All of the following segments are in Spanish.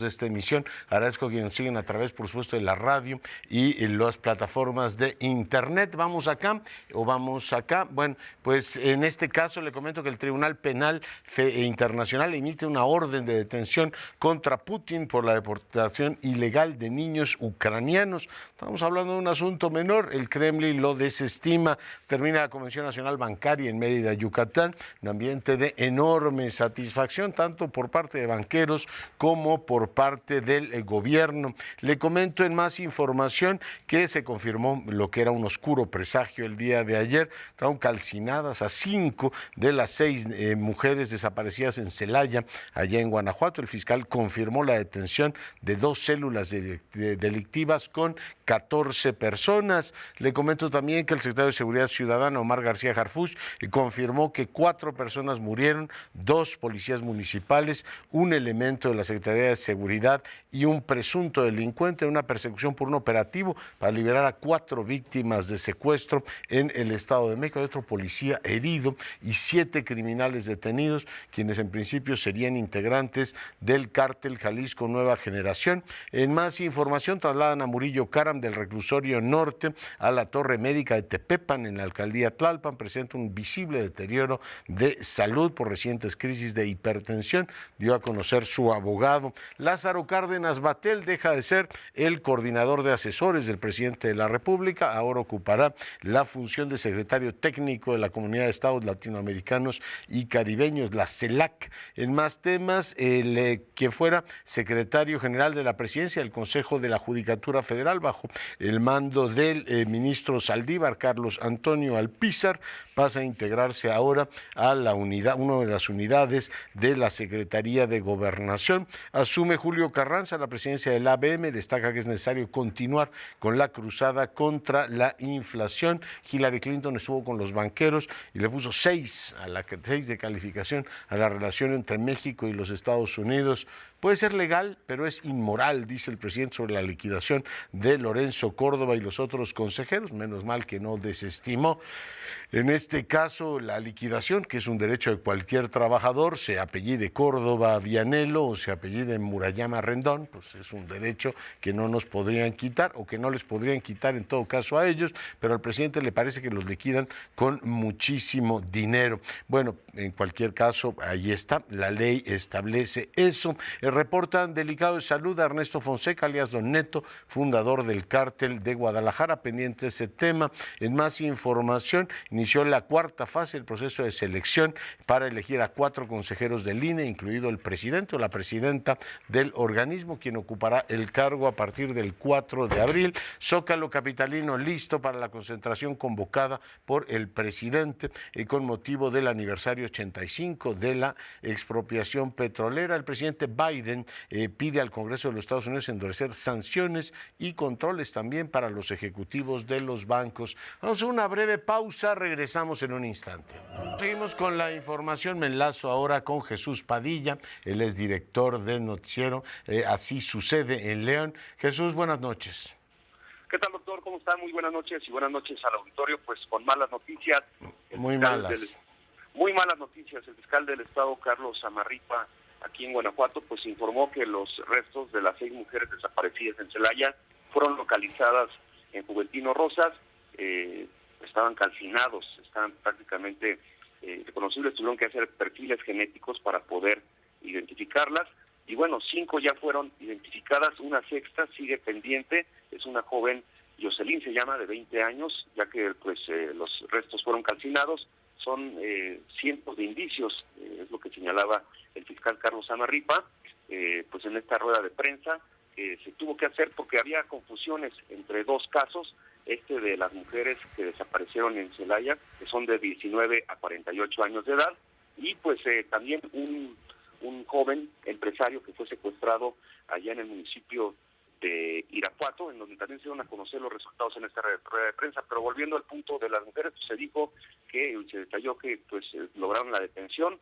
de esta emisión. Agradezco que nos siguen a través, por supuesto, de la radio y las plataformas de internet. Vamos acá o vamos acá. Bueno, pues en este caso le comento que el Tribunal Penal Internacional emite una orden de detención contra Putin por la deportación ilegal de niños ucranianos. Estamos hablando de un asunto menor. El Kremlin lo desestima. Termina la Convención Nacional Bancaria en Mérida, Yucatán. Un ambiente de enorme satisfacción, tanto por parte de banqueros como por parte del gobierno. Le comento en más información que se confirmó lo que era un oscuro presagio el día de ayer. Fueron calcinadas a 5 de las 6 mujeres desaparecidas en Celaya, allá en Guanajuato. El fiscal confirmó la detención de 2 células delictivas con 14 personas. Le comento también que el secretario de Seguridad Ciudadana, Omar García Harfuch, confirmó que 4 personas murieron, 2 policías municipales, un elemento de la Secretaría de Seguridad y un presunto delincuente en una persecución por un operativo para liberar a 4 víctimas de secuestro en el Estado de México. Hay otro policía herido y 7 criminales detenidos, quienes en principio serían integrantes del cártel Jalisco Nueva Generación. En más información, trasladan a Murillo Karam del reclusorio norte a la Torre Médica de Tepepan en la alcaldía Tlalpan. Presenta un visible deterioro de salud por recientes crisis de hipertensión, dio a conocer su abogado. Lázaro Cárdenas Batel deja de ser el coordinador de asesores del presidente de la República, ahora ocupará la función de secretario técnico de la Comunidad de Estados Latinoamericanos y Caribeños, la CELAC. En más temas, quien fuera secretario general de la Presidencia del Consejo de la Judicatura Federal, bajo el mando del ministro Saldívar, Carlos Antonio Alpizar, pasa a integrarse ahora a la unidad, una de las unidades de la Secretaría de Gobernación. Asume Julio Carranza la presidencia del ABM, destaca que es necesario continuar con la cruzada contra la inflación. Hillary Clinton estuvo con los banqueros y le puso 6 de calificación a la relación entre México y los Estados Unidos. Puede ser legal, pero es inmoral, dice el presidente sobre la liquidación de Lorenzo Córdoba y los otros consejeros. Menos mal que no desestimó. En este caso, la liquidación, que es un derecho de cualquier trabajador, se apellide Córdoba Vianello o se apellide Murayama Rendón, pues es un derecho que no nos podrían quitar o que no les podrían quitar en todo caso a ellos, pero al presidente le parece que los liquidan con muchísimo dinero. Bueno, en cualquier caso, ahí está, la ley establece eso. Reportan delicado de salud a Ernesto Fonseca, alias Don Neto, fundador del cártel de Guadalajara, pendiente de ese tema. En más información, inició la 4ª fase del proceso de selección para elegir a 4 consejeros del INE, incluido el presidente o la presidenta del organismo, quien ocupará el cargo a partir del 4 de abril. Zócalo capitalino listo para la concentración convocada por el presidente con motivo del aniversario 85 de la expropiación petrolera. El presidente Biden pide al Congreso de los Estados Unidos endurecer sanciones y controles también para los ejecutivos de los bancos. Vamos a una breve pausa, regresamos en un instante. Seguimos con la información, me enlazo ahora con Jesús Padilla, él es director del noticiero Así Sucede en León. Jesús, buenas noches. ¿Qué tal, doctor? ¿Cómo está? Muy buenas noches y buenas noches al auditorio. Pues con malas noticias. Muy malas. Muy malas noticias. El fiscal del estado, Carlos Amarripa, aquí en Guanajuato, pues informó que los restos de las 6 mujeres desaparecidas en Celaya fueron localizadas en Juventino Rosas. Estaban calcinados, estaban prácticamente reconocibles, tuvieron que hacer perfiles genéticos para poder identificarlas. Y bueno, 5 ya fueron identificadas, una 6ª sigue pendiente, es una joven, Jocelyn se llama, de 20 años, ya que pues los restos fueron calcinados. Son cientos de indicios, es lo que señalaba el fiscal Carlos Amarripa, pues en esta rueda de prensa se tuvo que hacer porque había confusiones entre 2 casos, este de las mujeres que desaparecieron en Celaya, que son de 19 a 48 años de edad, y pues también un joven empresario que fue secuestrado allá en el municipio de Irapuato, en donde también se dieron a conocer los resultados en esta rueda de prensa. Pero volviendo al punto de las mujeres, pues se dijo que, se detalló que pues lograron la detención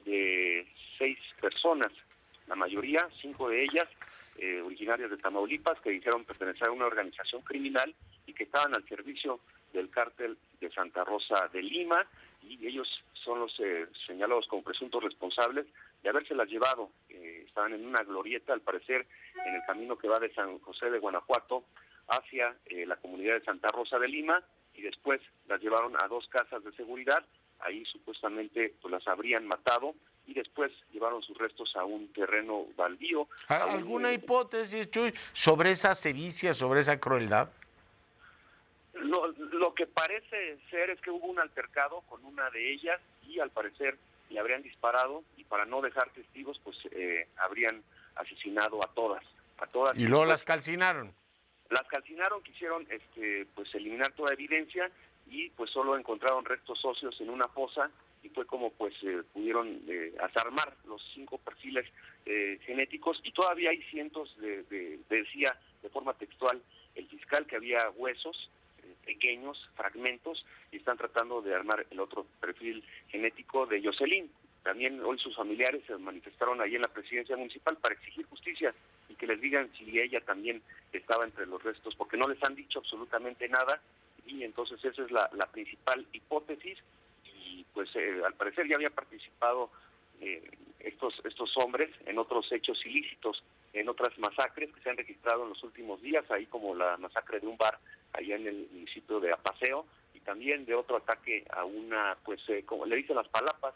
de 6 personas, la mayoría, 5 de ellas, originarias de Tamaulipas, que dijeron pertenecer a una organización criminal y que estaban al servicio del cártel de Santa Rosa de Lima, y ellos son los señalados como presuntos responsables de habérselas llevado. Estaban en una glorieta, al parecer, en el camino que va de San José de Guanajuato hacia la comunidad de Santa Rosa de Lima, y después las llevaron a 2 casas de seguridad. Ahí supuestamente pues las habrían matado, y después llevaron sus restos a un terreno baldío. ¿Alguna hipótesis, Chuy, sobre esa sevicia, sobre esa crueldad? Lo que parece ser es que hubo un altercado con una de ellas, y al parecer le habrían disparado, y para no dejar testigos pues habrían asesinado a todas. Y luego las calcinaron. Las calcinaron, quisieron pues eliminar toda evidencia, y pues solo encontraron restos óseos en una fosa, y fue como pues pudieron desarmar los 5 perfiles genéticos, y todavía hay cientos decía de forma textual el fiscal, que había huesos pequeños, fragmentos, y están tratando de armar el otro perfil genético de Yoselín. También hoy sus familiares se manifestaron ahí en la presidencia municipal para exigir justicia y que les digan si ella también estaba entre los restos, porque no les han dicho absolutamente nada, y entonces esa es la principal hipótesis. Y pues al parecer ya había participado estos hombres en otros hechos ilícitos, en otras masacres que se han registrado en los últimos días, ahí como la masacre de un bar allá en el municipio de Apaseo, y también de otro ataque a una, pues como le dicen, las palapas,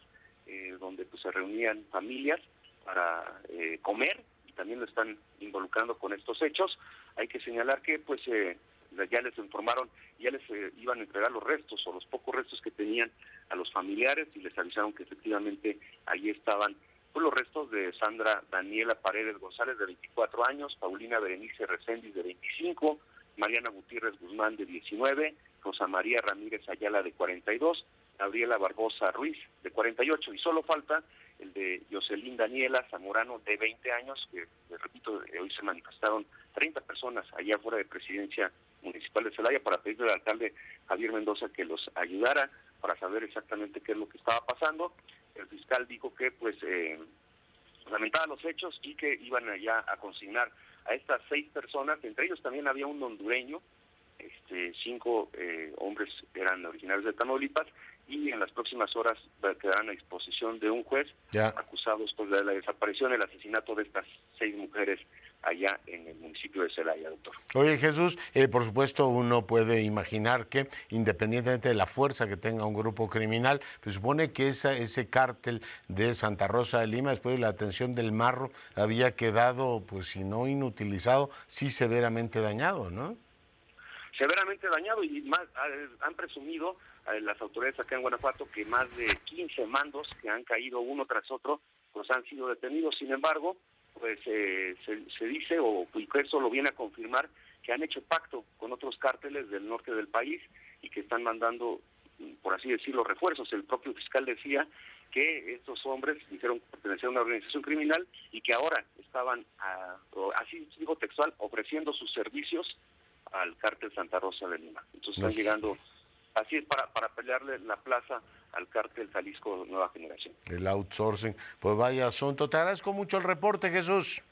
donde pues se reunían familias para comer, y también lo están involucrando con estos hechos. Hay que señalar que pues ya les informaron, ya les iban a entregar los restos o los pocos restos que tenían a los familiares, y les avisaron que efectivamente ahí estaban pues los restos de Sandra Daniela Paredes González, de 24 años, Paulina Berenice Reséndiz, de 25, Mariana Gutiérrez Guzmán, de 19, Rosa María Ramírez Ayala, de 42, Gabriela Barbosa Ruiz, de 48, y solo falta el de Yoselín Daniela Zamorano, de 20 años, que, les repito, hoy se manifestaron 30 personas allá afuera de Presidencia Municipal de Celaya para pedirle al alcalde Javier Mendoza que los ayudara para saber exactamente qué es lo que estaba pasando. El fiscal dijo que pues lamentaba los hechos y que iban allá a consignar a estas 6 personas, entre ellos también había un hondureño, 5 hombres eran originarios de Tamaulipas, y en las próximas horas quedarán a disposición de un juez acusados pues, de la desaparición y el asesinato de estas 6 mujeres allá en el municipio de Celaya, doctor. Oye, Jesús, por supuesto uno puede imaginar que independientemente de la fuerza que tenga un grupo criminal, pues supone que ese cártel de Santa Rosa de Lima, después de la detención del Marro, había quedado, pues si no inutilizado, sí severamente dañado, ¿no? Severamente dañado, y más han presumido las autoridades acá en Guanajuato que más de 15 mandos que han caído uno tras otro pues han sido detenidos. Sin embargo, pues se dice, o eso lo viene a confirmar, que han hecho pacto con otros cárteles del norte del país y que están mandando, por así decirlo, refuerzos. El propio fiscal decía que estos hombres dijeron pertenecer a una organización criminal y que ahora estaban, así digo textual, ofreciendo sus servicios al cártel Santa Rosa de Lima. Entonces están llegando, así es, para pelearle la plaza al cártel Jalisco Nueva Generación. El outsourcing, pues vaya asunto. Te agradezco mucho el reporte, Jesús.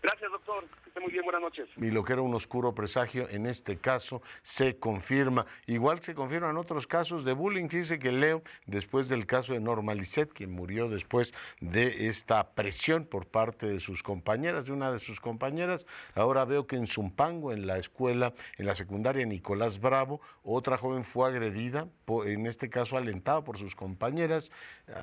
Gracias, doctor. Que esté muy bien, buenas noches. Y lo que era un oscuro presagio, en este caso se confirma. Igual se confirman otros casos de bullying. Fíjese que Leo, después del caso de Norma Lisset, quien murió después de esta presión por parte de sus compañeras, de una de sus compañeras, ahora veo que en Zumpango, en la escuela, en la secundaria Nicolás Bravo, otra joven fue agredida, en este caso alentada por sus compañeras.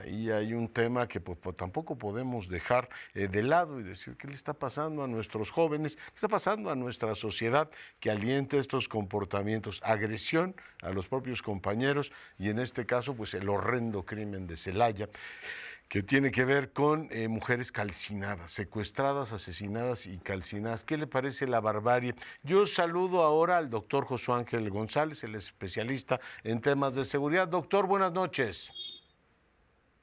Ahí hay un tema que pues, tampoco podemos dejar de lado y decir qué le está pasando a nuestros jóvenes, qué está pasando a nuestra sociedad que alienta estos comportamientos, agresión a los propios compañeros, y en este caso pues el horrendo crimen de Celaya, que tiene que ver con mujeres calcinadas, secuestradas, asesinadas y calcinadas. ¿Qué le parece la barbarie? Yo saludo ahora al doctor Josué Ángel González, el especialista en temas de seguridad. Doctor, buenas noches.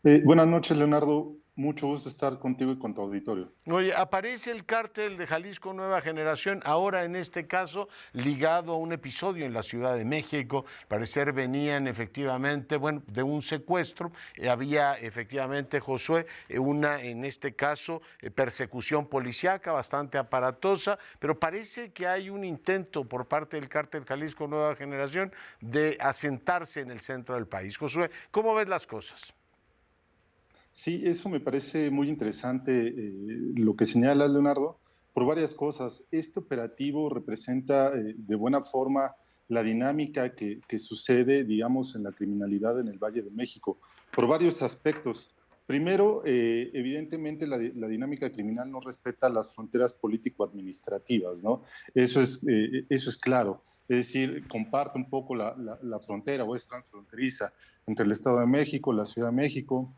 Buenas noches, Leonardo. Mucho gusto estar contigo y con tu auditorio. Oye, aparece el cártel de Jalisco Nueva Generación, ahora en este caso ligado a un episodio en la Ciudad de México. Al parecer venían efectivamente, bueno, de un secuestro. Había efectivamente, Josué, en este caso, persecución policíaca bastante aparatosa, pero parece que hay un intento por parte del cártel Jalisco Nueva Generación de asentarse en el centro del país. Josué, ¿cómo ves las cosas? Sí, eso me parece muy interesante lo que señala Leonardo, por varias cosas. Este operativo representa de buena forma la dinámica que sucede, digamos, en la criminalidad en el Valle de México, por varios aspectos. Primero, evidentemente la dinámica criminal no respeta las fronteras político-administrativas, ¿no? Eso es claro. Es decir, comparte un poco la frontera o es transfronteriza entre el Estado de México, la Ciudad de México,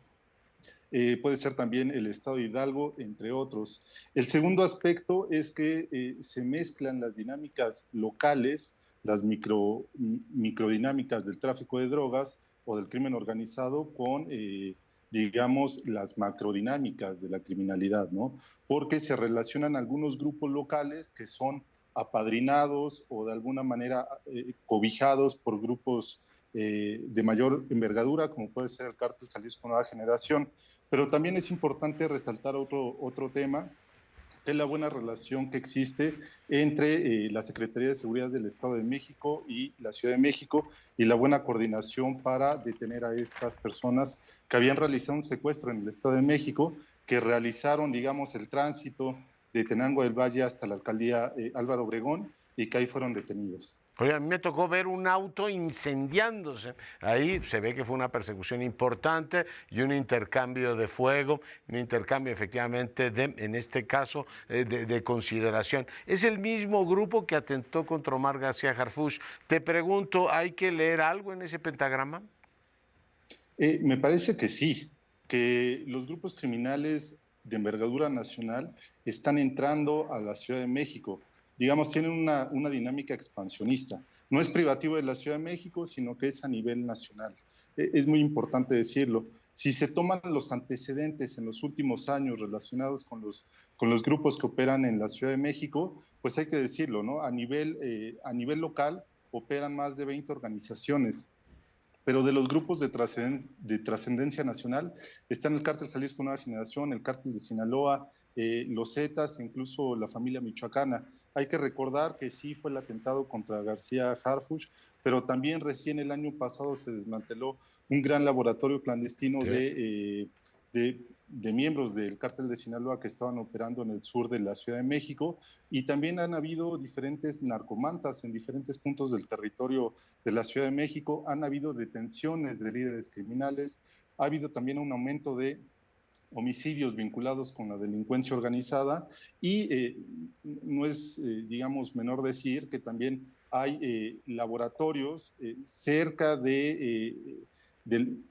puede ser también el Estado de Hidalgo, entre otros. El segundo aspecto es que se mezclan las dinámicas locales, las microdinámicas del tráfico de drogas o del crimen organizado con, digamos, las macrodinámicas de la criminalidad, ¿no? Porque se relacionan algunos grupos locales que son apadrinados o de alguna manera cobijados por grupos de mayor envergadura, como puede ser el Cártel Jalisco Nueva Generación. Pero también es importante resaltar otro tema, que es la buena relación que existe entre la Secretaría de Seguridad del Estado de México y la Ciudad de México y la buena coordinación para detener a estas personas que habían realizado un secuestro en el Estado de México, que realizaron, digamos, el tránsito de Tenango del Valle hasta la alcaldía Álvaro Obregón y que ahí fueron detenidos. Oye, a mí me tocó ver un auto incendiándose. Ahí se ve que fue una persecución importante y un intercambio de fuego, un intercambio efectivamente en este caso, de consideración. Es el mismo grupo que atentó contra Omar García Harfuch. Te pregunto, ¿hay que leer algo en ese pentagrama? Me parece que sí, que los grupos criminales de envergadura nacional están entrando a la Ciudad de México. Digamos, tienen una dinámica expansionista. No es privativo de la Ciudad de México, sino que es a nivel nacional. Es muy importante decirlo. Si se toman los antecedentes en los últimos años relacionados con los grupos que operan en la Ciudad de México, pues hay que decirlo, ¿no? A nivel local operan más de 20 organizaciones, pero de los grupos de trascendencia nacional están el Cártel Jalisco Nueva Generación, el Cártel de Sinaloa, los Zetas, incluso la familia michoacana. Hay que recordar que sí fue el atentado contra García Harfuch, pero también recién el año pasado se desmanteló un gran laboratorio clandestino Sí. de miembros del Cártel de Sinaloa que estaban operando en el sur de la Ciudad de México, y también han habido diferentes narcomantas en diferentes puntos del territorio de la Ciudad de México, han habido detenciones de líderes criminales, ha habido también un aumento de homicidios vinculados con la delincuencia organizada y no es, digamos, menor decir que también hay laboratorios cerca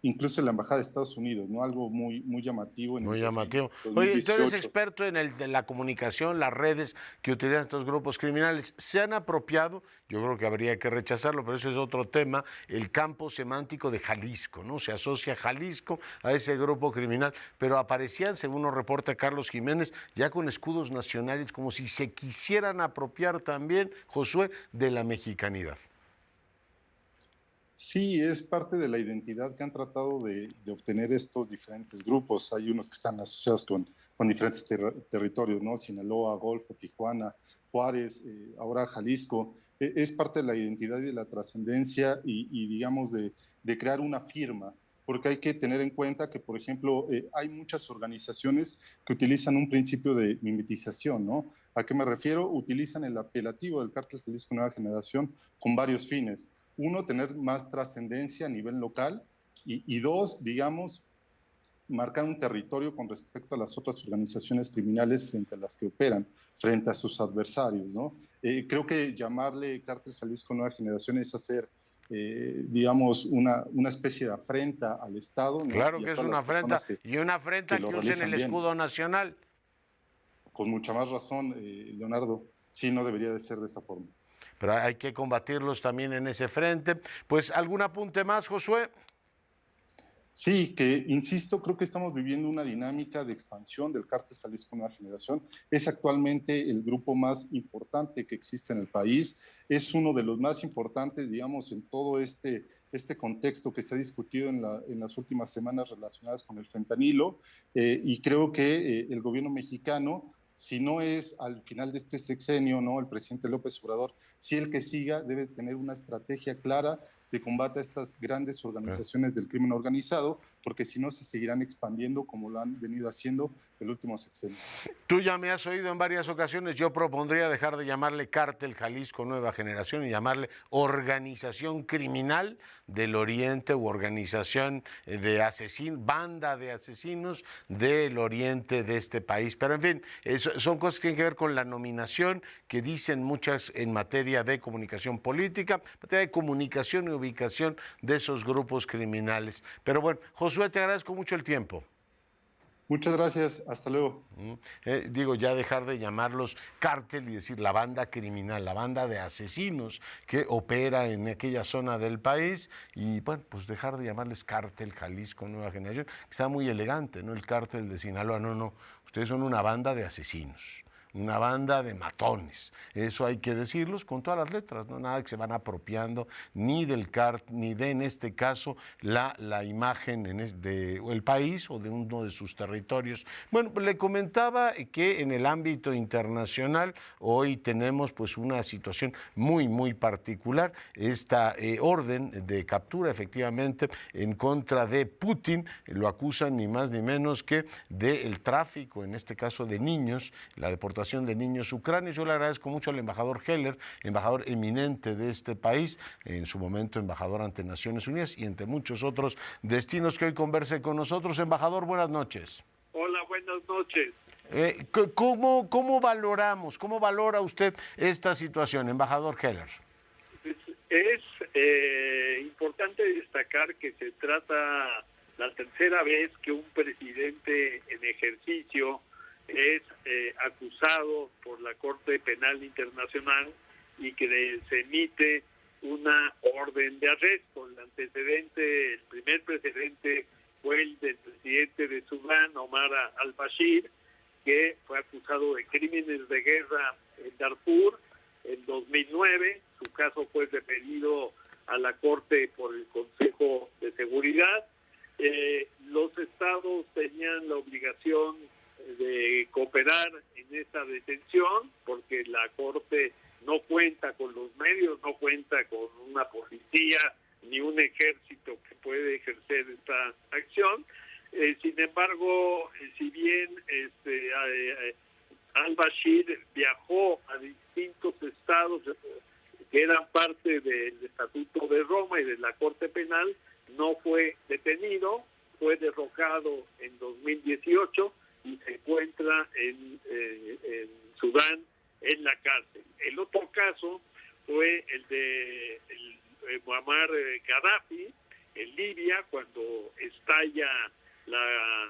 incluso en la Embajada de Estados Unidos, ¿no? Algo muy llamativo Muy en llamativo. Oye, tú eres 2018. experto en la comunicación, las redes que utilizan estos grupos criminales. ¿Se han apropiado? Yo creo que habría que rechazarlo, pero eso es otro tema, el campo semántico de Jalisco, ¿no? Se asocia Jalisco a ese grupo criminal, pero aparecían, según nos reporta Carlos Jiménez, ya con escudos nacionales, como si se quisieran apropiar también, Josué, de la mexicanidad. Sí, es parte de la identidad que han tratado de obtener estos diferentes grupos. Hay unos que están asociados con diferentes territorios, ¿no? Sinaloa, Golfo, Tijuana, Juárez, ahora Jalisco. Es parte de la identidad y de la trascendencia y, digamos, de crear una firma, porque hay que tener en cuenta que, por ejemplo, hay muchas organizaciones que utilizan un principio de mimetización, ¿no? ¿A qué me refiero? Utilizan el apelativo del Cártel Jalisco Nueva Generación con varios fines. Uno, tener más trascendencia a nivel local y dos, digamos, marcar un territorio con respecto a las otras organizaciones criminales frente a las que operan, frente a sus adversarios, ¿no? Creo que llamarle Cártel Jalisco Nueva Generación es hacer, digamos, una especie de afrenta al Estado, ¿no? Claro Y a que es todas una las afrenta, personas y una que afrenta lo que usen realizan el bien. escudo nacional. Con mucha más razón, Leonardo, sí, no debería de ser de esa forma. Pero hay que combatirlos también en ese frente. Pues, ¿algún apunte más, Josué? Sí, que insisto, creo que estamos viviendo una dinámica de expansión del Cártel Jalisco Nueva Generación. Es actualmente el grupo más importante que existe en el país. Es uno de los más importantes, digamos, en todo este contexto que se ha discutido en las últimas semanas relacionadas con el fentanilo. Y creo que el gobierno mexicano, si no es al final de este sexenio, ¿no? El presidente López Obrador, si el que siga debe tener una estrategia clara de combate a estas grandes organizaciones del crimen organizado, porque si no se seguirán expandiendo como lo han venido haciendo el último sexenio. Tú ya me has oído en varias ocasiones, yo propondría dejar de llamarle Cártel Jalisco Nueva Generación y llamarle Organización Criminal del Oriente u Organización de Asesinos, Banda de Asesinos del Oriente de este país. Pero en fin, son cosas que tienen que ver con la nominación que dicen muchas en materia de comunicación política, materia de comunicación y ubicación de esos grupos criminales. Pero bueno, Josué, te agradezco mucho el tiempo. Muchas gracias, hasta luego. Digo, ya dejar de llamarlos cártel y decir la banda criminal, la banda de asesinos que opera en aquella zona del país y bueno, pues dejar de llamarles Cártel Jalisco Nueva Generación, que está muy elegante, ¿no? El cártel de Sinaloa, no, ustedes son una banda de asesinos. Una banda de matones, eso hay que decirlos con todas las letras, no nada que se van apropiando ni del ni de, en este caso, la imagen del país o de uno de sus territorios. Bueno, pues le comentaba que en el ámbito internacional hoy tenemos pues una situación muy particular, esta orden de captura efectivamente en contra de Putin, lo acusan ni más ni menos que del tráfico, en este caso de niños, la deportación de niños ucranianos. Yo le agradezco mucho al embajador Heller, embajador eminente de este país, en su momento embajador ante Naciones Unidas y entre muchos otros destinos, que hoy converse con nosotros. Embajador, buenas noches. Hola, buenas noches. ¿Cómo valoramos, cómo valora usted esta situación, embajador Heller? Es importante destacar que se trata la tercera vez que un presidente en ejercicio es acusado por la Corte Penal Internacional y que se emite una orden de arresto. El antecedente, el primer precedente fue el del presidente de Sudán, Omar al-Bashir, que fue acusado de crímenes de guerra en Darfur en 2009. Su caso fue referido a la Corte por el Consejo de Seguridad. Los estados tenían la obligación de cooperar en esta detención porque la Corte no cuenta con los medios, no cuenta con una policía ni un ejército que puede ejercer esta acción. Sin embargo, si bien al-Bashir viajó a distintos estados que eran parte del Estatuto de Roma y de la Corte Penal, no fue detenido, fue derrocado en 2018 y se encuentra en Sudán en la cárcel. El otro caso fue el de Muammar Gaddafi en Libia, cuando estalla la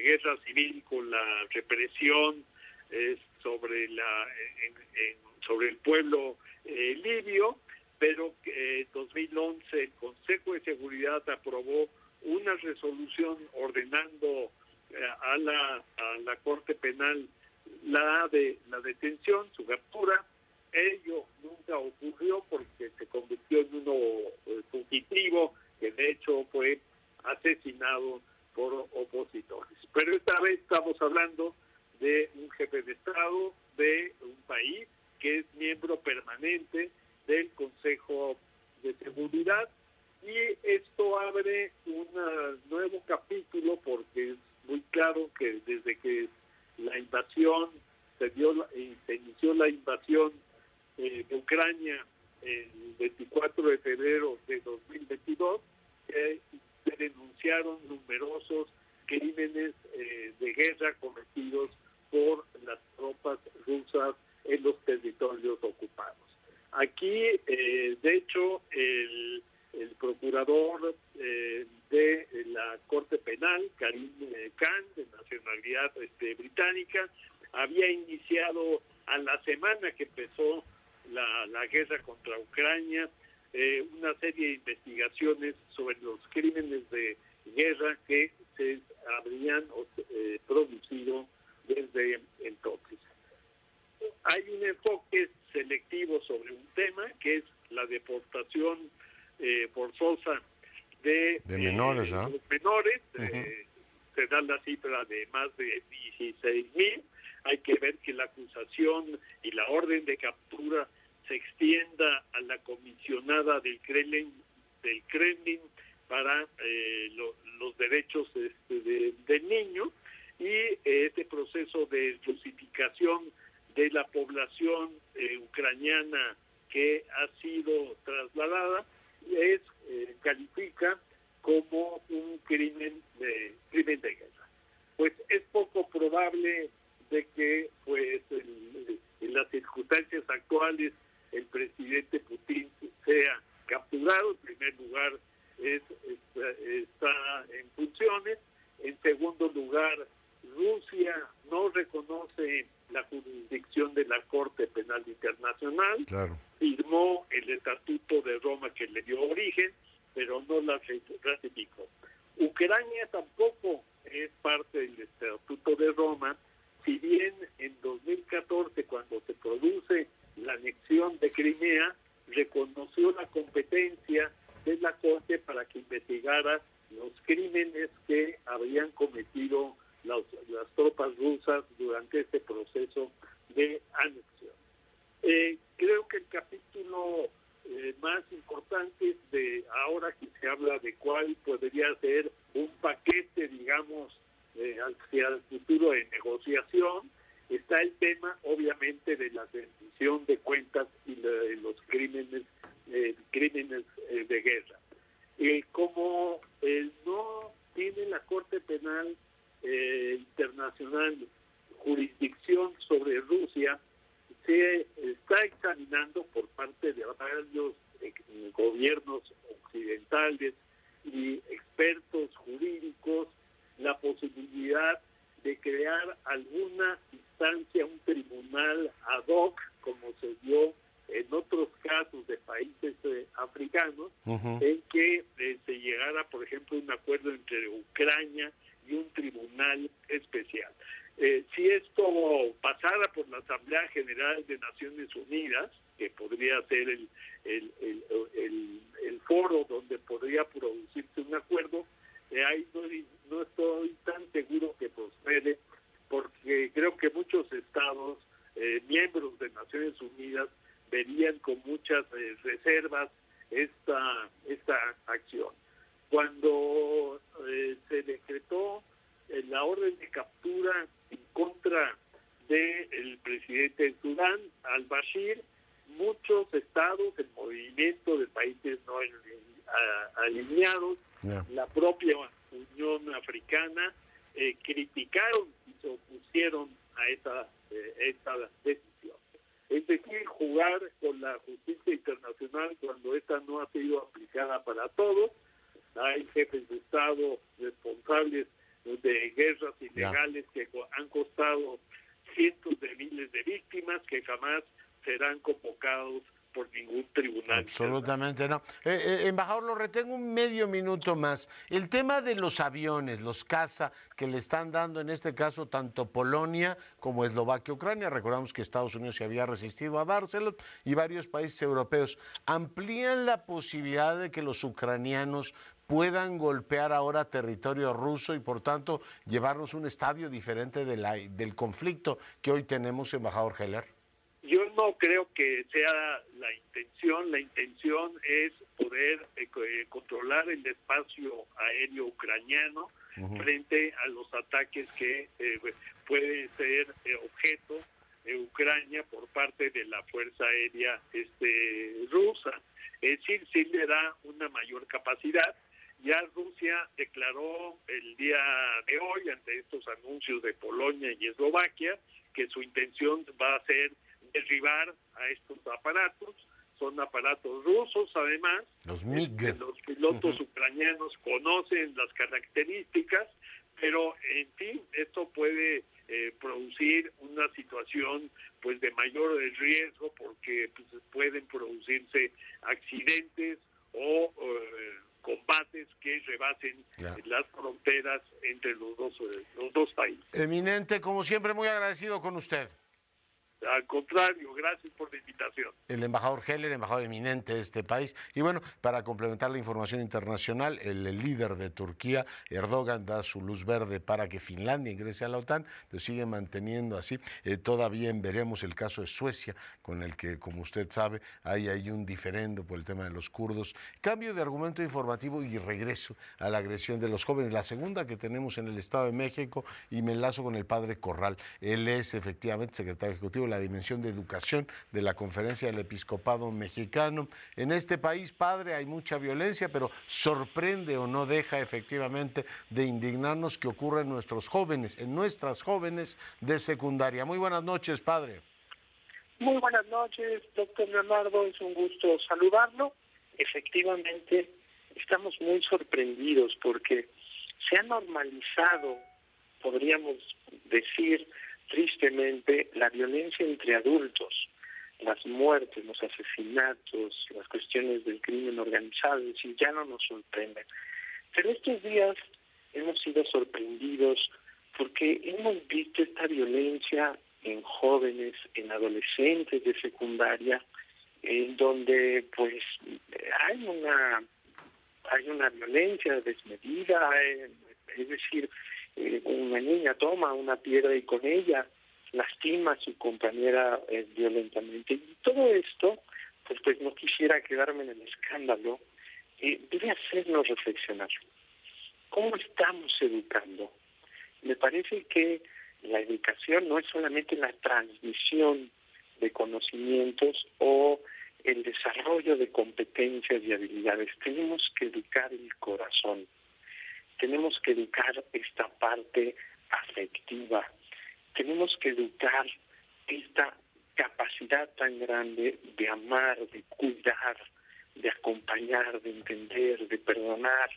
guerra civil con la represión sobre el pueblo libio, pero en 2011 el Consejo de Seguridad aprobó una resolución ordenando a la Corte Penal la detención, su captura. Ello nunca ocurrió porque se convirtió en uno fugitivo que de hecho fue asesinado por opositores. Pero esta vez estamos hablando de un jefe de Estado de un país que es miembro permanente del Consejo de Seguridad, y esto abre un nuevo capítulo porque es muy claro que desde que la invasión se inició la invasión de Ucrania el 24 de febrero de 2022, se denunciaron numerosos crímenes de guerra cometidos por las tropas rusas en los territorios ocupados. Aquí, de hecho, el procurador de la Corte Penal, Karim Khan, de nacionalidad británica, había iniciado a la semana que empezó la guerra contra Ucrania una serie de investigaciones sobre los crímenes de guerra que se habrían producido desde entonces. Hay un enfoque selectivo sobre un tema que es la deportación forzosa de menores, ¿no? Los menores. Uh-huh. Se da la cifra de más de 16,000. Hay que ver que la acusación y la orden de captura se extienda a la comisionada del Kremlin del Kremlin para los derechos del niño, y este proceso de rusificación de la población ucraniana que ha sido trasladada califica como un crimen de guerra. Pues es poco probable de que pues en las circunstancias actuales el presidente Putin sea capturado. En primer lugar, está en funciones. En segundo lugar, Rusia no reconoce la jurisdicción de la Corte Penal Internacional. Claro. Firmó el Estatuto de Roma que le dio origen, pero no la ratificó. Ucrania tampoco es parte del Estatuto de Roma, si bien en 2014, cuando se produce la anexión de Crimea, reconoció la competencia de la Corte para que investigara los crímenes que habían cometido las tropas rusas durante este proceso de anexión. Creo que el capítulo más importante de ahora que se habla de cuál podría ser un paquete, digamos, hacia el futuro de negociación, está el tema, obviamente, de la rendición de cuentas y de los crímenes de guerra. Como no tiene la Corte Penal Internacional jurisdicción sobre Rusia, se está examinando por parte de varios gobiernos occidentales y expertos jurídicos la posibilidad de crear alguna instancia, un tribunal ad hoc, como se dio en otros casos de países africanos, en que se llegara, por ejemplo, un acuerdo entre Ucrania y un tribunal especial. Si esto pasara por la Asamblea General de Naciones Unidas, que podría ser el foro donde podría producirse un acuerdo, ahí no estoy tan seguro que prospere, porque creo que muchos estados miembros de Naciones Unidas verían con muchas reservas esta acción. Cuando se decretó la orden de captura en contra del presidente de Sudán, al-Bashir, muchos estados, el movimiento de países no alineados, la propia Unión Africana, criticaron y se opusieron a esta decisión. Es decir, jugar con la justicia internacional cuando esta no ha sido aplicada para todos. Hay jefes de Estado responsables de guerras ilegales que han costado cientos de miles de víctimas que jamás serán convocados por ningún tribunal. Absolutamente no. Embajador, lo retengo un medio minuto más. El tema de los aviones, los caza que le están dando en este caso tanto Polonia como Eslovaquia, Ucrania, recordamos que Estados Unidos se había resistido a dárselos y varios países europeos, ¿amplían la posibilidad de que los ucranianos puedan golpear ahora territorio ruso y por tanto llevarnos un estadio diferente del conflicto que hoy tenemos, embajador Heller? Yo no creo que sea la intención. La intención es poder controlar el espacio aéreo ucraniano frente a los ataques que puede ser objeto de Ucrania por parte de la Fuerza Aérea rusa. Es decir, sí le da una mayor capacidad. Ya Rusia declaró el día de hoy, ante estos anuncios de Polonia y Eslovaquia, que su intención va a ser derribar a estos aparatos. Son aparatos rusos, además. Los MiG. Los pilotos ucranianos conocen las características, pero en fin, esto puede producir una situación pues de mayor riesgo, porque pues, pueden producirse accidentes o combates que rebasen las fronteras entre los dos países. Eminente, como siempre, muy agradecido con usted. al contrario, gracias por la invitación. El embajador Heller, embajador eminente de este país. Y bueno, para complementar la información internacional, el líder de Turquía, Erdogan, da su luz verde para que Finlandia ingrese a la OTAN, pero sigue manteniendo así. Todavía veremos el caso de Suecia, con el que, como usted sabe, hay un diferendo por el tema de los kurdos. Cambio de argumento informativo y regreso a la agresión de los jóvenes. La segunda que tenemos en el Estado de México, y me enlazo con el padre Corral. Él es efectivamente secretario ejecutivo de la Dimensión de Educación de la Conferencia del Episcopado Mexicano. En este país, padre, hay mucha violencia, pero sorprende o no deja efectivamente de indignarnos que ocurre en nuestros jóvenes, en nuestras jóvenes de secundaria. Muy buenas noches, padre. Muy buenas noches, doctor Leonardo, es un gusto saludarlo. Efectivamente, estamos muy sorprendidos porque se ha normalizado, podríamos decir tristemente, la violencia entre adultos, las muertes, los asesinatos, las cuestiones del crimen organizado, es decir, ya no nos sorprenden. Pero estos días hemos sido sorprendidos porque hemos visto esta violencia en jóvenes, en adolescentes de secundaria, en donde pues hay una violencia desmedida, es decir, una niña toma una piedra y con ella lastima a su compañera violentamente. Y todo esto, pues no quisiera quedarme en el escándalo, debe hacernos reflexionar. ¿Cómo estamos educando? Me parece que la educación no es solamente la transmisión de conocimientos o el desarrollo de competencias y habilidades. Tenemos que educar el corazón. Tenemos que educar esta parte afectiva. Tenemos que educar esta capacidad tan grande de amar, de cuidar, de acompañar, de entender, de perdonar.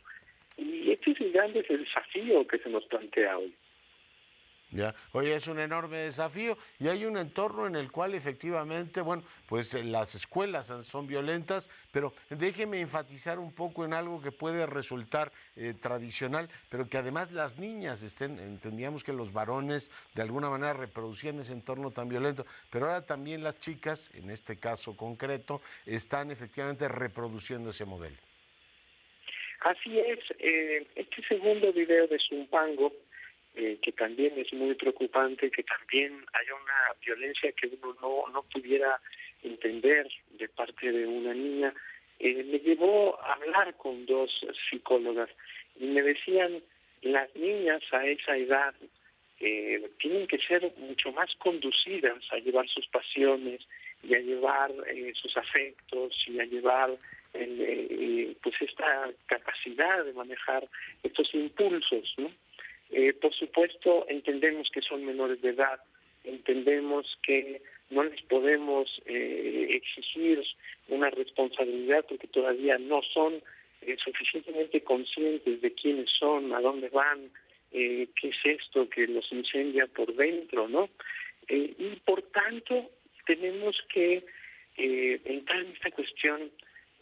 Y este es el gran desafío que se nos plantea hoy. Ya, oye, es un enorme desafío y hay un entorno en el cual efectivamente, bueno, pues las escuelas son violentas, pero déjeme enfatizar un poco en algo que puede resultar tradicional, pero que además las niñas entendíamos que los varones de alguna manera reproducían ese entorno tan violento, pero ahora también las chicas, en este caso concreto, están efectivamente reproduciendo ese modelo. Así es, este segundo video de Zumpango, que también es muy preocupante, que también haya una violencia que uno no pudiera entender de parte de una niña, me llevó a hablar con dos psicólogas y me decían, las niñas a esa edad tienen que ser mucho más conducidas a llevar sus pasiones y a llevar sus afectos y a llevar pues esta capacidad de manejar estos impulsos, ¿no? Por supuesto, entendemos que son menores de edad, entendemos que no les podemos exigir una responsabilidad porque todavía no son suficientemente conscientes de quiénes son, a dónde van, qué es esto que los incendia por dentro, ¿no? Y por tanto, tenemos que entrar en esta cuestión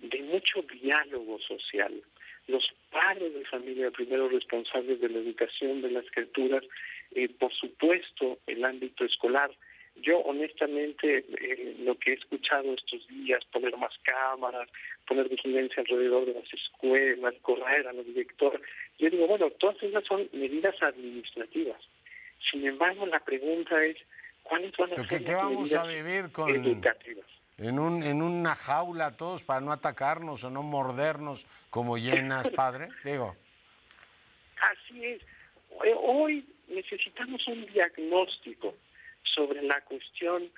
de mucho diálogo social. Los padres de familia, primeros responsables de la educación, de las criaturas, por supuesto, el ámbito escolar. Yo, honestamente, lo que he escuchado estos días, poner más cámaras, poner vigilancia alrededor de las escuelas, correr a los directores, yo digo, bueno, todas esas son medidas administrativas. Sin embargo, la pregunta es, ¿cuáles van a ser las medidas educativas? En una jaula todos para no atacarnos o no mordernos como hienas, padre, digo. Así es. Hoy necesitamos un diagnóstico sobre la cuestión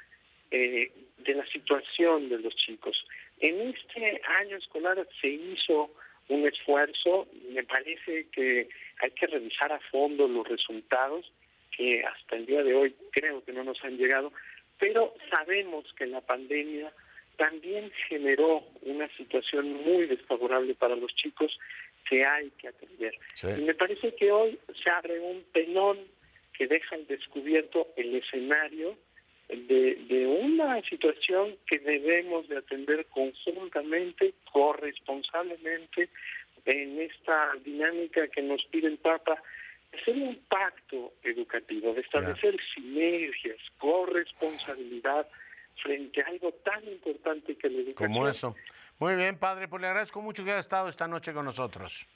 de la situación de los chicos. En este año escolar se hizo un esfuerzo, me parece que hay que revisar a fondo los resultados, que hasta el día de hoy creo que no nos han llegado, pero sabemos que la pandemia también generó una situación muy desfavorable para los chicos que hay que atender. Sí. Y me parece que hoy se abre un telón que deja al descubierto el escenario de una situación que debemos de atender conjuntamente, corresponsablemente, en esta dinámica que nos pide el Papa, hacer un pacto educativo, de establecer sinergias, corresponsabilidad frente a algo tan importante que la educación. Como eso. Muy bien, padre, pues le agradezco mucho que haya estado esta noche con nosotros.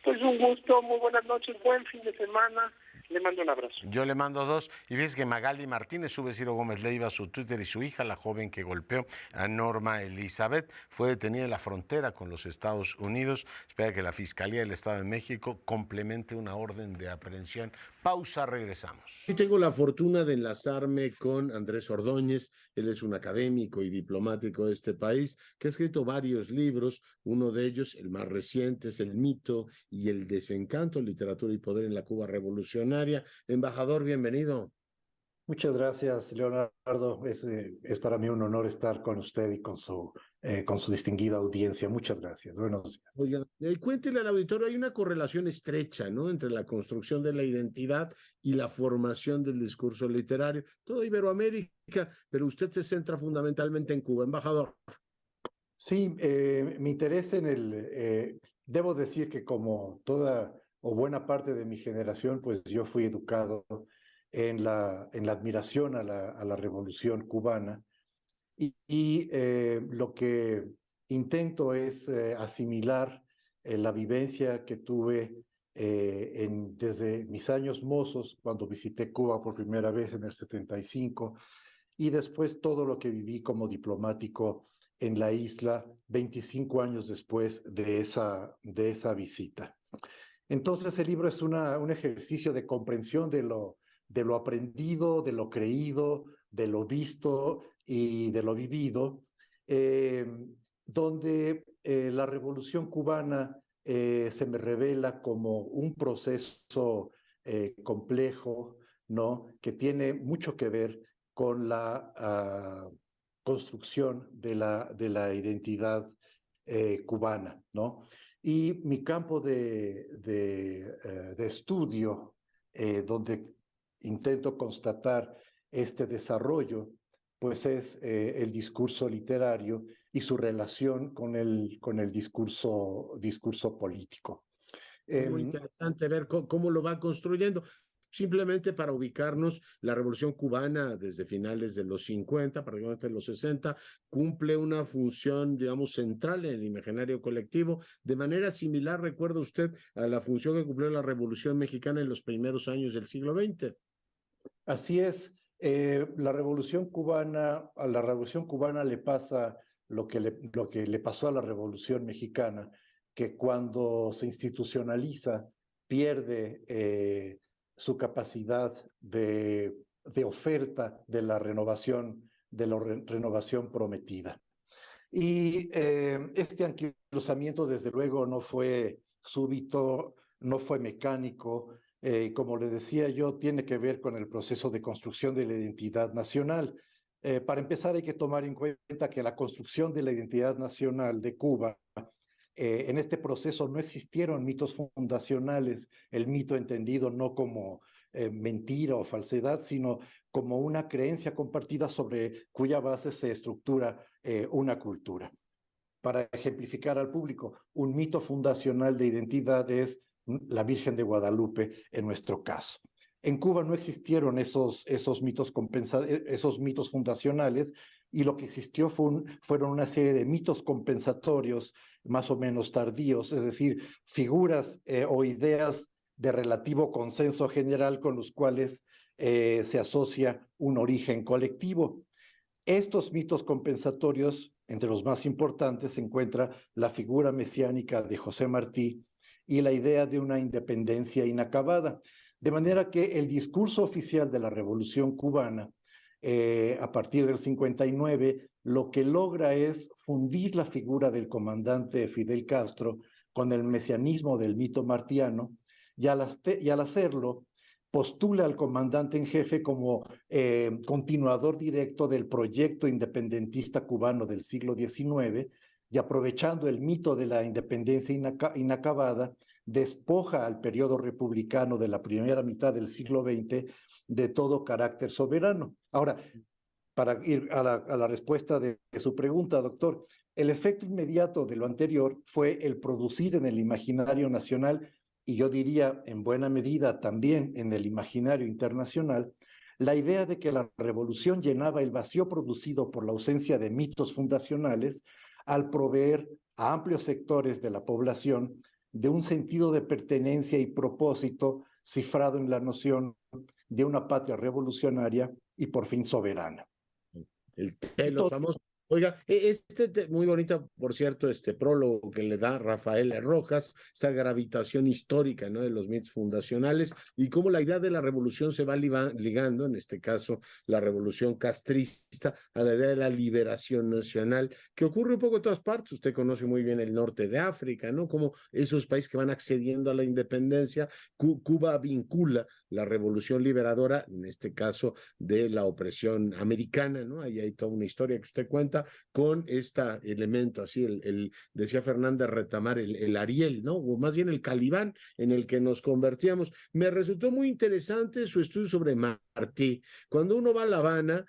Pues un gusto, muy buenas noches, buen fin de semana. Le mando un abrazo. Yo le mando dos. Y fíjese que Magali Martínez sube Ciro Gómez Leiva a su Twitter y su hija, la joven que golpeó a Norma Elizabeth, fue detenida en la frontera con los Estados Unidos. Espera que la Fiscalía del Estado de México complemente una orden de aprehensión. Pausa, regresamos. Y tengo la fortuna de enlazarme con Andrés Ordóñez. Él es un académico y diplomático de este país que ha escrito varios libros. Uno de ellos, el más reciente, es El mito y el desencanto, literatura y poder en la Cuba revolucionaria. Embajador, bienvenido. Muchas gracias, Leonardo. Es para mí un honor estar con usted y con su distinguida audiencia. Muchas gracias. Buenos días. Oiga, cuéntele al auditorio, hay una correlación estrecha, ¿no?, entre la construcción de la identidad y la formación del discurso literario. Toda Iberoamérica, pero usted se centra fundamentalmente en Cuba. Embajador. Sí, mi interés debo decir que como toda o buena parte de mi generación, pues yo fui educado en la admiración a la revolución cubana y lo que intento es asimilar la vivencia que tuve desde mis años mozos, cuando visité Cuba por primera vez en el 75, y después todo lo que viví como diplomático en la isla 25 años después de esa visita. Entonces el libro es un ejercicio de comprensión de lo aprendido, de lo creído, de lo visto y de lo vivido, donde la Revolución Cubana se me revela como un proceso complejo, ¿no?, que tiene mucho que ver con la construcción de la identidad cubana, ¿no? Y mi campo de estudio, donde intento constatar este desarrollo, pues es el discurso literario y su relación con el discurso político. Muy interesante ver cómo lo va construyendo. Simplemente para ubicarnos, la Revolución Cubana desde finales de los 50, prácticamente los 60, cumple una función, digamos, central en el imaginario colectivo, de manera similar, recuerda usted, a la función que cumplió la Revolución Mexicana en los primeros años del siglo XX. Así es. A la Revolución Cubana le pasa lo que le pasó a la Revolución Mexicana, que cuando se institucionaliza pierde su capacidad de oferta de la renovación prometida. Y este anquilosamiento, desde luego, no fue súbito, no fue mecánico. Como le decía yo, tiene que ver con el proceso de construcción de la identidad nacional. Para empezar, hay que tomar en cuenta que la construcción de la identidad nacional de Cuba, en este proceso no existieron mitos fundacionales, el mito entendido no como mentira o falsedad, sino como una creencia compartida sobre cuya base se estructura una cultura. Para ejemplificar al público, un mito fundacional de identidad es la Virgen de Guadalupe en nuestro caso. En Cuba no existieron esos mitos fundacionales, y lo que existió fueron una serie de mitos compensatorios más o menos tardíos, es decir, figuras o ideas de relativo consenso general con los cuales se asocia un origen colectivo. Estos mitos compensatorios, entre los más importantes, se encuentra la figura mesiánica de José Martí y la idea de una independencia inacabada. De manera que el discurso oficial de la Revolución Cubana, a partir del 59, lo que logra es fundir la figura del comandante Fidel Castro con el mesianismo del mito martiano, y al hacerlo, postula al comandante en jefe como continuador directo del proyecto independentista cubano del siglo XIX, y aprovechando el mito de la independencia inacabada, despoja al periodo republicano de la primera mitad del siglo XX de todo carácter soberano. Ahora, para ir a la respuesta de su pregunta, doctor, el efecto inmediato de lo anterior fue el producir en el imaginario nacional y yo diría en buena medida también en el imaginario internacional, la idea de que la revolución llenaba el vacío producido por la ausencia de mitos fundacionales al proveer a amplios sectores de la población de un sentido de pertenencia y propósito cifrado en la noción de una patria revolucionaria y por fin soberana. El Telos famoso. Oiga, muy bonito, por cierto, este prólogo que le da Rafael Rojas, esta gravitación histórica, ¿no?, de los mitos fundacionales y cómo la idea de la revolución se va ligando, en este caso, la revolución castrista, a la idea de la liberación nacional, que ocurre un poco en todas partes. Usted conoce muy bien el norte de África, ¿no? Como esos países que van accediendo a la independencia, Cuba vincula la revolución liberadora, en este caso, de la opresión americana, ¿no? Ahí hay toda una historia que usted cuenta con este elemento, así, decía Fernández Retamar, el Ariel, ¿no? O más bien el Calibán en el que nos convertíamos. Me resultó muy interesante su estudio sobre Martí. Cuando uno va a La Habana,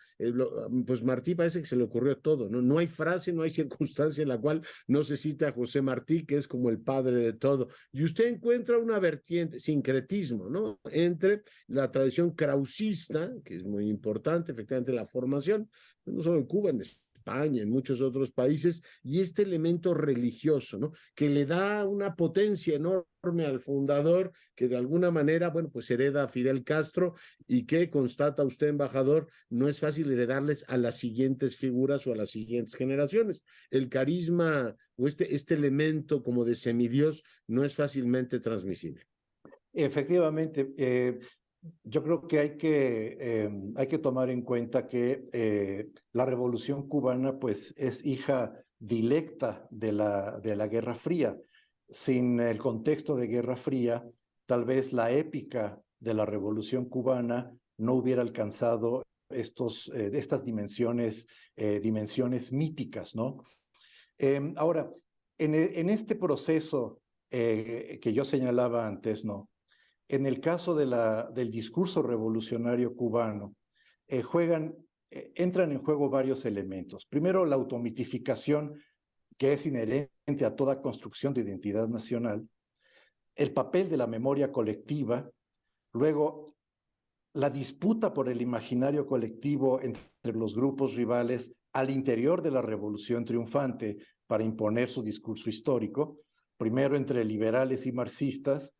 pues Martí parece que se le ocurrió todo, ¿no? No hay frase, no hay circunstancia en la cual no se cita a José Martí, que es como el padre de todo. Y usted encuentra una vertiente, sincretismo, ¿no?, entre la tradición krausista, que es muy importante, efectivamente, la formación, no solo en Cuba, en España, en muchos otros países, y este elemento religioso, ¿no?, que le da una potencia enorme al fundador, que de alguna manera, bueno, pues hereda a Fidel Castro y que, constata usted, embajador, no es fácil heredarles a las siguientes figuras o a las siguientes generaciones. El carisma o este elemento como de semidios no es fácilmente transmisible. Efectivamente, yo creo que hay que tomar en cuenta que la Revolución Cubana pues, es hija directa de la Guerra Fría. Sin el contexto de Guerra Fría, tal vez la épica de la Revolución Cubana no hubiera alcanzado estas dimensiones míticas, ¿no? Ahora, en este proceso que yo señalaba antes, ¿no?, en el caso del discurso revolucionario cubano, entran en juego varios elementos. Primero, la automitificación, que es inherente a toda construcción de identidad nacional, el papel de la memoria colectiva, luego la disputa por el imaginario colectivo entre los grupos rivales al interior de la revolución triunfante para imponer su discurso histórico, primero entre liberales y marxistas,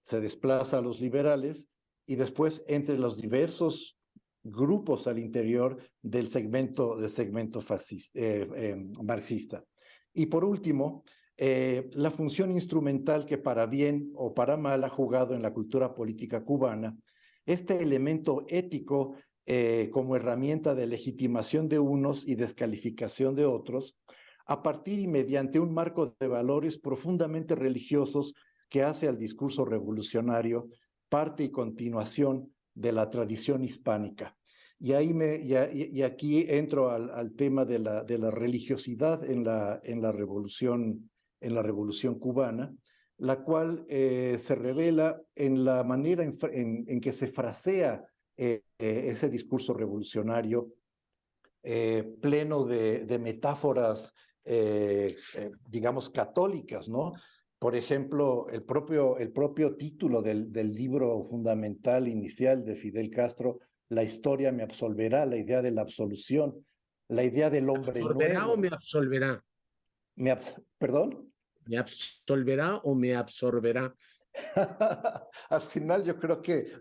se desplaza a los liberales y después entre los diversos grupos al interior del segmento marxista. Y por último, la función instrumental que para bien o para mal ha jugado en la cultura política cubana, este elemento ético como herramienta de legitimación de unos y descalificación de otros, a partir y mediante un marco de valores profundamente religiosos que hace al discurso revolucionario parte y continuación de la tradición hispánica. Y aquí entro al tema de la religiosidad en la revolución cubana, la cual se revela en la manera en que se frasea ese discurso revolucionario, pleno de metáforas, digamos, católicas, ¿no? Por ejemplo, el propio título del libro fundamental inicial de Fidel Castro, La historia me absolverá, la idea de la absolución, la idea del hombre nuevo. ¿Absorberá o me absolverá? ¿Perdón? ¿Me absolverá o me absorberá? Al final yo creo que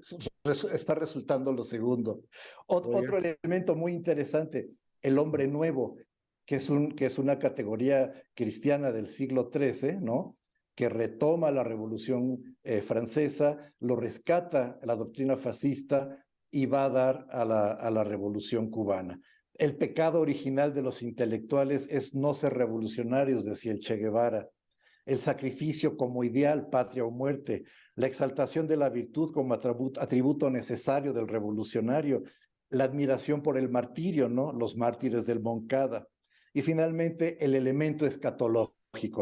está resultando lo segundo. Otro elemento muy interesante, el hombre nuevo, que es una categoría cristiana del siglo XIII, ¿no?, que retoma la Revolución Francesa, lo rescata la doctrina fascista y va a dar a la Revolución Cubana. El pecado original de los intelectuales es no ser revolucionarios, decía el Che Guevara. El sacrificio como ideal, patria o muerte, la exaltación de la virtud como atributo necesario del revolucionario, la admiración por el martirio, ¿no?, los mártires del Moncada. Y finalmente el elemento escatológico,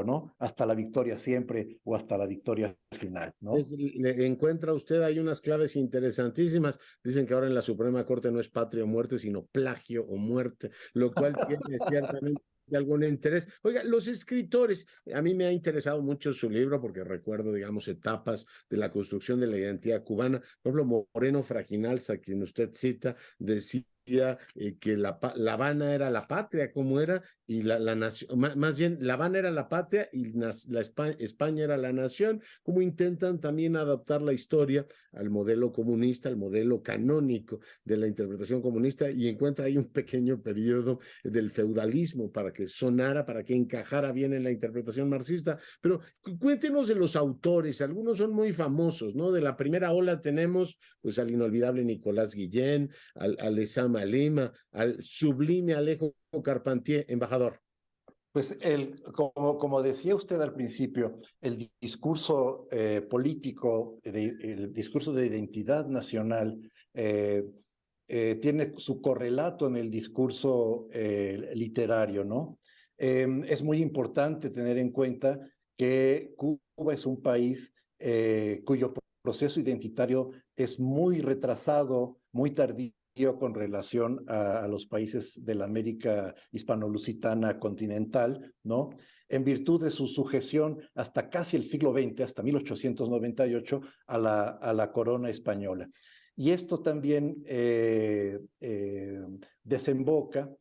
¿no?, hasta la victoria siempre o hasta la victoria final, ¿no? Le encuentra usted, hay unas claves interesantísimas. Dicen que ahora en la Suprema Corte no es patria o muerte, sino plagio o muerte, lo cual tiene ciertamente de algún interés. Oiga, los escritores, a mí me ha interesado mucho su libro porque recuerdo, digamos, etapas de la construcción de la identidad cubana. Por ejemplo, Moreno Fraginals, a quien usted cita, decía que la Habana era la patria, como era, y la nación, más bien, La Habana era la patria y España era la nación, como intentan también adaptar la historia al modelo comunista, al modelo canónico de la interpretación comunista, y encuentra ahí un pequeño periodo del feudalismo para que sonara, para que encajara bien en la interpretación marxista. Pero cuéntenos de los autores, algunos son muy famosos, ¿no? De la primera ola tenemos pues al inolvidable Nicolás Guillén, al Lezama Lima, al sublime Alejo Carpentier, embajador. Pues como decía usted al principio, el discurso político, el discurso de identidad nacional tiene su correlato en el discurso literario, ¿no? Es muy importante tener en cuenta que Cuba es un país cuyo proceso identitario es muy retrasado, muy tardío con relación a los países de la América hispano-lusitana continental, ¿no? En virtud de su sujeción hasta casi el siglo XX, hasta 1898, a la corona española. Y esto también desemboca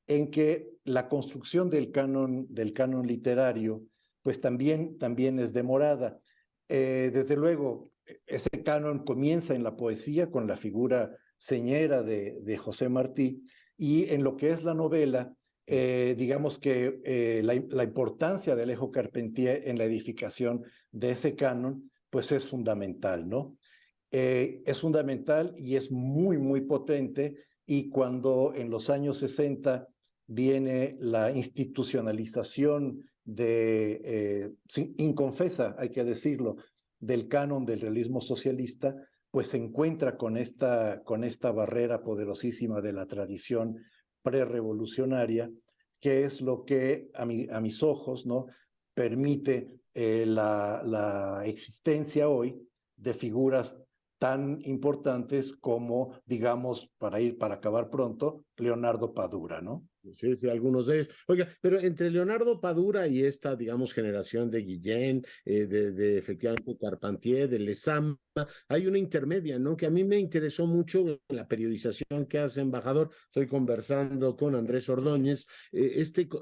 en que la construcción del canon literario, pues también es demorada. Desde luego, ese canon comienza en la poesía con la figura señera de José Martí, y en lo que es la novela, digamos que la importancia de Alejo Carpentier en la edificación de ese canon, pues es fundamental, ¿no? Es fundamental y es muy, muy potente, y cuando en los años 60 viene la institucionalización inconfesa, hay que decirlo, del canon del realismo socialista, pues se encuentra con esta barrera poderosísima de la tradición prerevolucionaria, que es lo que a mis ojos, ¿no?, permite la existencia hoy de figuras tan importantes como, digamos, para acabar pronto, Leonardo Padura, ¿no? Sí, sí, algunos de ellos. Oiga, pero entre Leonardo Padura y esta, digamos, generación de Guillén, de efectivamente Carpentier, de Lezama, hay una intermedia, ¿no? Que a mí me interesó mucho en la periodización que hace embajador. Estoy conversando con Andrés Ordóñez,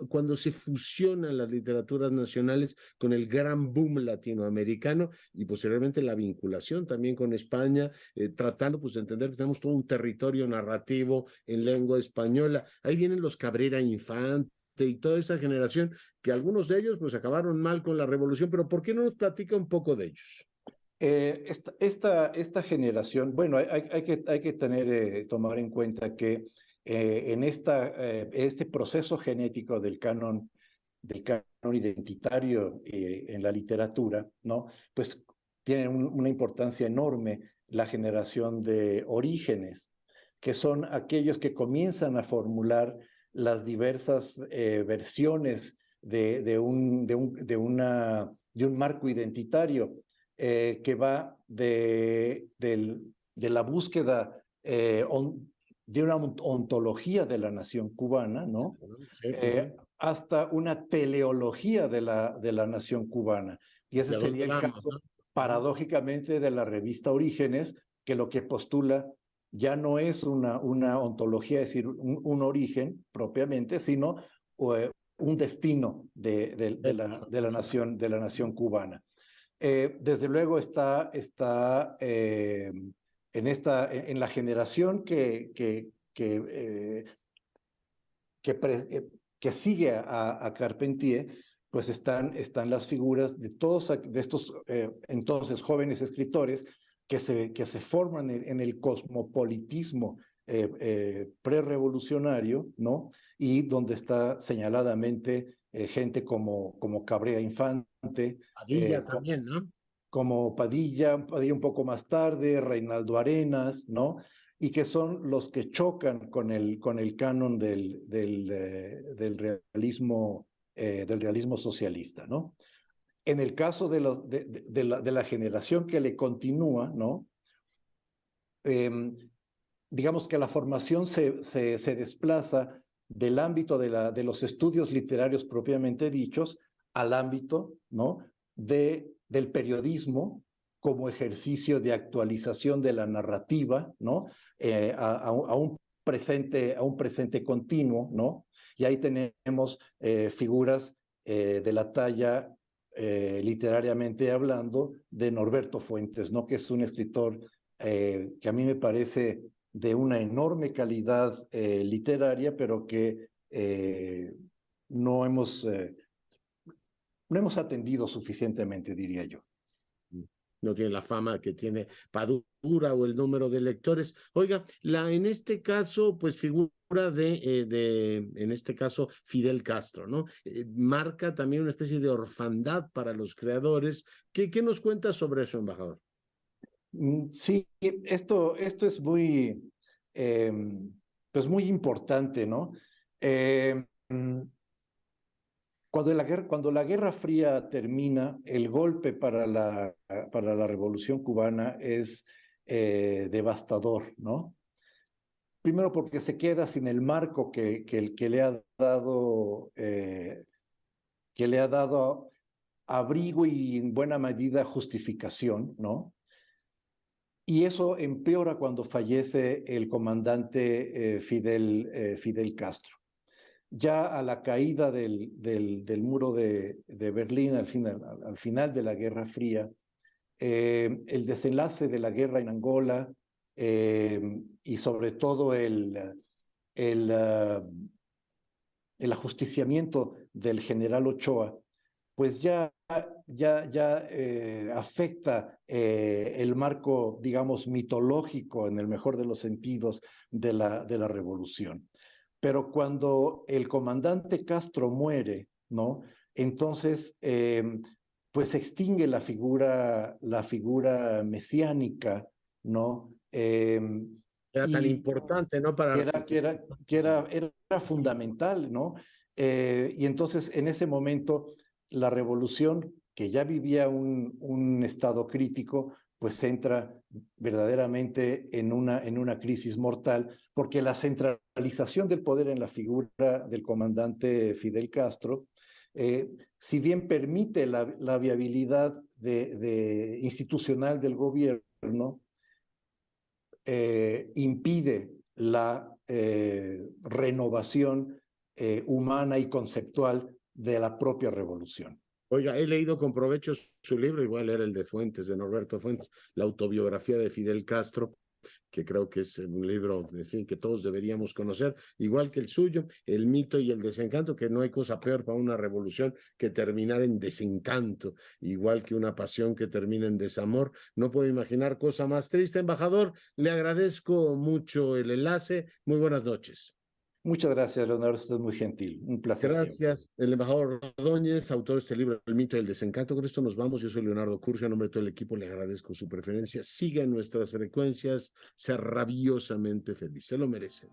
cuando se fusionan las literaturas nacionales con el gran boom latinoamericano y posteriormente la vinculación también con España, tratando pues de entender que tenemos todo un territorio narrativo en lengua española. Ahí vienen los Cabrera Infante y toda esa generación, que algunos de ellos pues acabaron mal con la revolución, pero ¿por qué no nos platica un poco de ellos? Esta generación, bueno, hay que tomar en cuenta que en este proceso genético del canon identitario en la literatura, ¿no? Pues tiene una importancia enorme la generación de Orígenes, que son aquellos que comienzan a formular las diversas versiones de un marco identitario que va de la búsqueda de una ontología de la nación cubana, ¿no? Sí, Hasta una teleología de la nación cubana. Y ese sería el caso, ¿no?, paradójicamente, de la revista Orígenes, que lo que postula ya no es una ontología, es decir, un origen propiamente, sino un destino de la nación cubana. Desde luego está en la generación que sigue a Carpentier, pues están las figuras de todos estos entonces jóvenes escritores que se forman en el cosmopolitismo prerevolucionario, ¿no? Y donde está señaladamente gente como Cabrera Infante, Padilla también, ¿no? como Padilla un poco más tarde, Reinaldo Arenas, ¿no? Y que son los que chocan con el canon del realismo socialista, ¿no? En el caso de la generación que le continúa, ¿no? Digamos que la formación se desplaza del ámbito de los estudios literarios propiamente dichos al ámbito, ¿no?, del periodismo como ejercicio de actualización de la narrativa, ¿no?, a un presente continuo, ¿no? Y ahí tenemos figuras de la talla, literariamente hablando, de Norberto Fuentes, ¿no?, que es un escritor que a mí me parece de una enorme calidad literaria, pero que no hemos atendido suficientemente, diría yo. No tiene la fama que tiene Padura o el número de lectores. Oiga, en este caso, pues figura en este caso, Fidel Castro, ¿no? Marca también una especie de orfandad para los creadores. ¿Qué nos cuenta sobre eso, embajador? Sí, esto es muy, pues muy importante, ¿no? Cuando la Guerra Fría termina, el golpe para la Revolución Cubana es devastador, ¿no? Primero porque se queda sin el marco que le ha dado abrigo y en buena medida justificación, ¿no? Y eso empeora cuando fallece el comandante Fidel Castro. Ya a la caída del muro de Berlín, al final de la Guerra Fría, el desenlace de la guerra en Angola y sobre todo el ajusticiamiento del general Ochoa, pues ya afecta el marco, digamos, mitológico, en el mejor de los sentidos, de la revolución. Pero cuando el comandante Castro muere, ¿no?, entonces pues se extingue la figura mesiánica, ¿no? Era tan importante, ¿no? Que era fundamental, ¿no? Y entonces en ese momento la revolución, que ya vivía un estado crítico, pues entra verdaderamente en una crisis mortal, porque la centralización del poder en la figura del comandante Fidel Castro, si bien permite la viabilidad institucional del gobierno, impide la renovación humana y conceptual de la propia revolución. Oiga, he leído con provecho su libro, igual era el de Fuentes, de Norberto Fuentes, la autobiografía de Fidel Castro, que creo que es un libro, en fin, que todos deberíamos conocer, igual que el suyo, El mito y el desencanto, que no hay cosa peor para una revolución que terminar en desencanto, igual que una pasión que termina en desamor. No puedo imaginar cosa más triste. Embajador, le agradezco mucho el enlace. Muy buenas noches. Muchas gracias, Leonardo, usted es muy gentil. Un placer. Gracias, siempre. El embajador Ordóñez, autor de este libro, El mito y el desencanto. Con esto nos vamos. Yo soy Leonardo Curcio, a nombre de todo el equipo le agradezco su preferencia. Siga en nuestras frecuencias, sea rabiosamente feliz. Se lo merece.